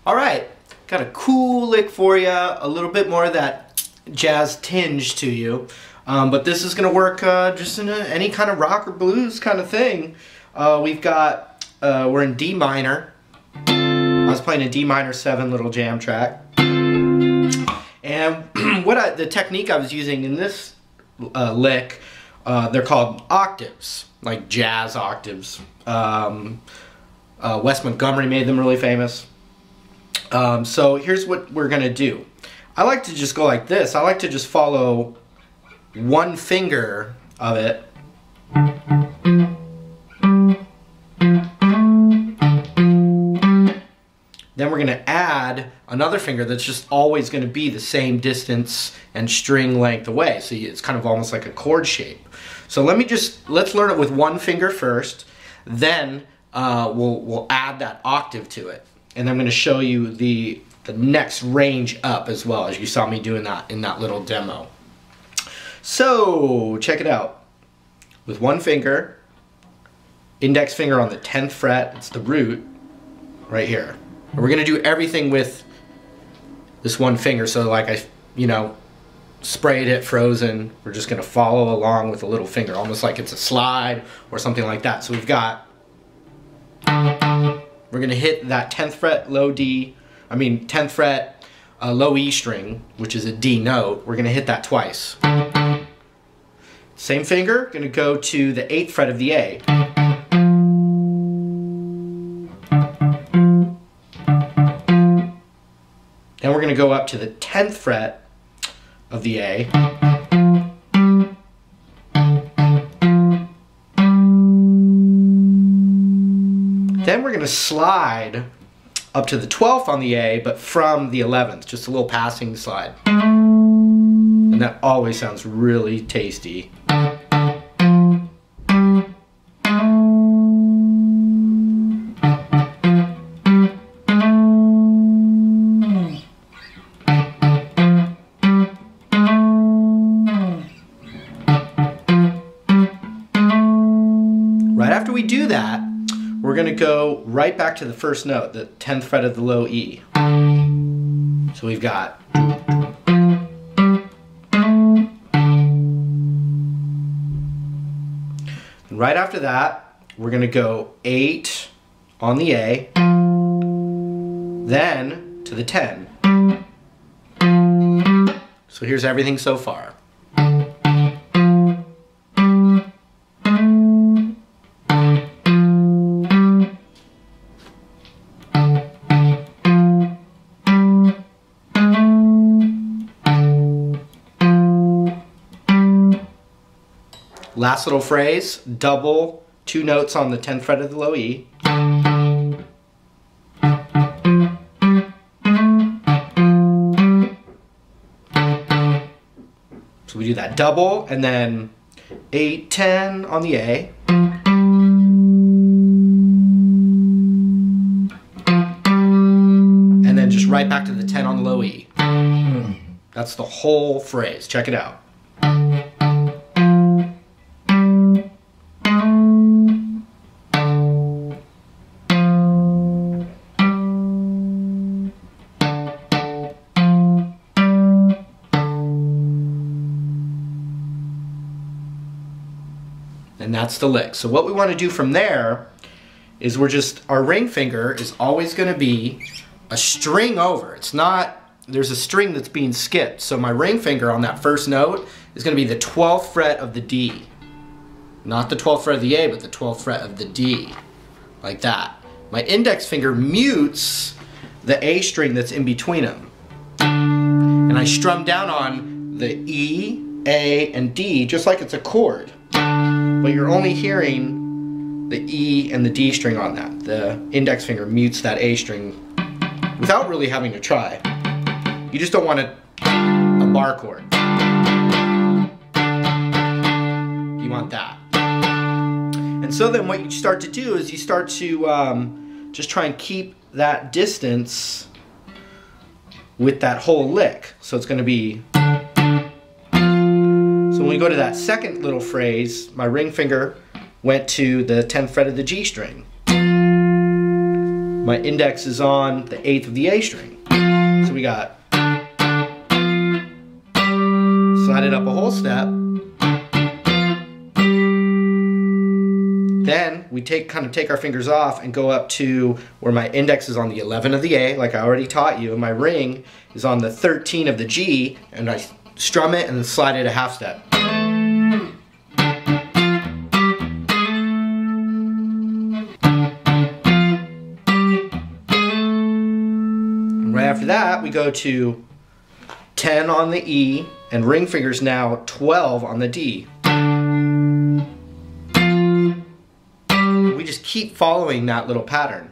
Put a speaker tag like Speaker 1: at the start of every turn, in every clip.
Speaker 1: All right, got a cool lick for you, a little bit more of that jazz tinge to you. But this is going to work just in any kind of rock or blues kind of thing. We're in D minor. I was playing a D minor 7 little jam track. And the technique I was using in this lick, they're called octaves, like jazz octaves. Wes Montgomery made them really famous. So here's what we're going to do. I like to just go like this. I like to just follow one finger of it. Then we're going to add another finger that's just always going to be the same distance and string length away. So it's kind of almost like a chord shape. So let's learn it with one finger first. Then we'll add that octave to it. And I'm going to show you the next range up as well, as you saw me doing that in that little demo. So check it out. With one finger, index finger on the 10th fret, it's the root right here. And we're going to do everything with this one finger. So like I sprayed it frozen. We're just going to follow along with a little finger, almost like it's a slide or something like that. So we're going to hit that 10th fret low D, 10th fret low E string, which is a D note. We're going to hit that twice. Same finger, going to go to the 8th fret of the A. Then we're going to go up to the 10th fret of the A. Then we're going to slide up to the 12th on the A, but from the 11th, just a little passing slide. And that always sounds really tasty. Right after we do that, we're going to go right back to the first note, the 10th fret of the low E. So we've got... And right after that, we're going to go 8 on the A, then to the 10. So here's everything so far. Last little phrase, double 2 notes on the 10th fret of the low E. So we do that double and then 8, 10 on the A. And then just right back to the 10 on the low E. That's the whole phrase. Check it out. And that's the lick. So what we want to do from there is our ring finger is always going to be a string over. It's not, there's a string that's being skipped. So my ring finger on that first note is going to be the 12th fret of the D. Not the 12th fret of the A, but the 12th fret of the D. Like that. My index finger mutes the A string that's in between them. And I strum down on the E, A, and D just like it's a chord. But you're only hearing the E and the D string on that. The index finger mutes that A string without really having to try. You just don't want a bar chord. You want that. And so then what you start to do is you start to just try and keep that distance with that whole lick. So it's going to be... So when we go to that second little phrase, my ring finger went to the 10th fret of the G string. My index is on the 8th of the A string. So we got, slide it up a whole step. Then we kind of take our fingers off and go up to where my index is on the 11 of the A, like I already taught you, and my ring is on the 13 of the G, and I strum it and then slide it a half step. And right after that, we go to 10 on the E, and ring finger's now 12 on the D. We just keep following that little pattern.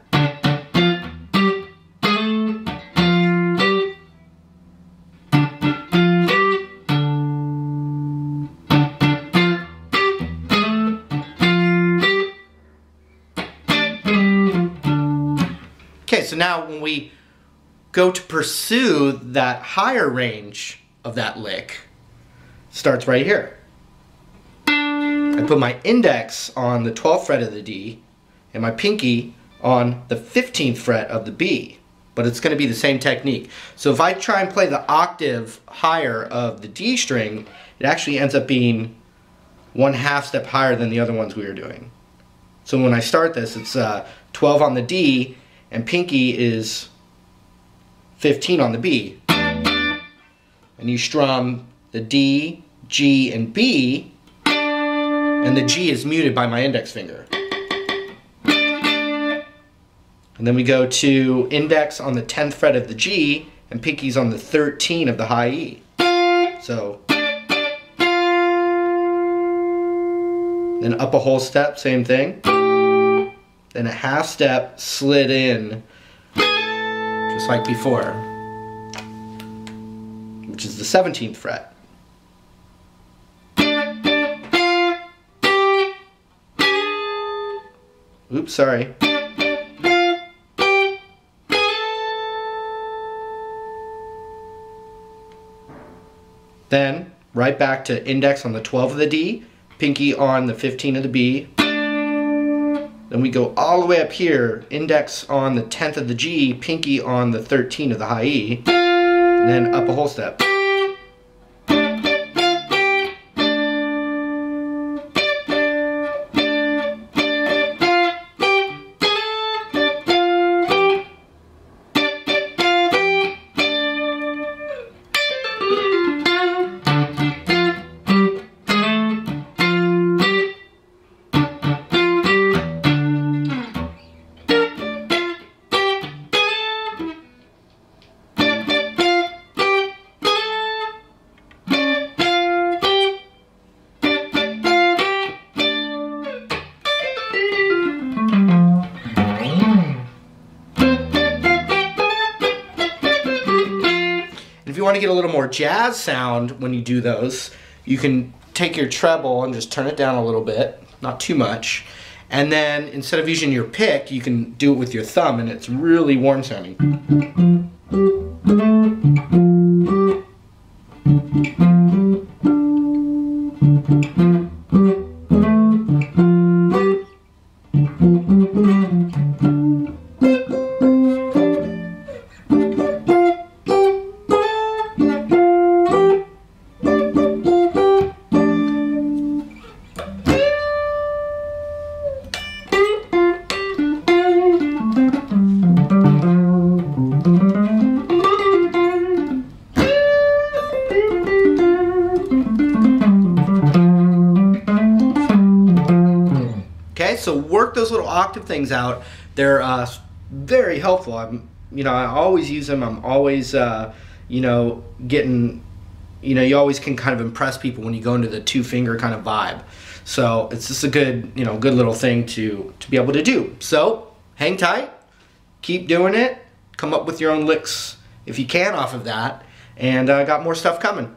Speaker 1: Okay, so now when we go to pursue that higher range of that lick, starts right here. I put my index on the 12th fret of the D and my pinky on the 15th fret of the B, but it's going to be the same technique. So if I try and play the octave higher of the D string, it actually ends up being 1/2 step higher than the other ones we were doing. So when I start this, it's 12 on the D and pinky is 15 on the B. And you strum the D, G, and B, and the G is muted by my index finger. And then we go to index on the 10th fret of the G, and pinky's on the 13 of the high E. So, then up a whole step, same thing. Then a half step, slid in, just like before, which is the 17th fret. Oops, sorry. Then, right back to index on the 12 of the D, pinky on the 15 of the B. Then we go all the way up here, index on the 10th of the G, pinky on the 13 of the high E, and then up a whole step. If you want to get a little more jazz sound when you do those, you can take your treble and just turn it down a little bit, not too much, and then instead of using your pick, you can do it with your thumb, and it's really warm sounding. Okay, so work those little octave things out. They're very helpful. I always use them. I'm always, getting, you always can kind of impress people when you go into the two-finger kind of vibe. So it's just a good, good little thing to be able to do. So hang tight, keep doing it, come up with your own licks if you can off of that, and I got more stuff coming.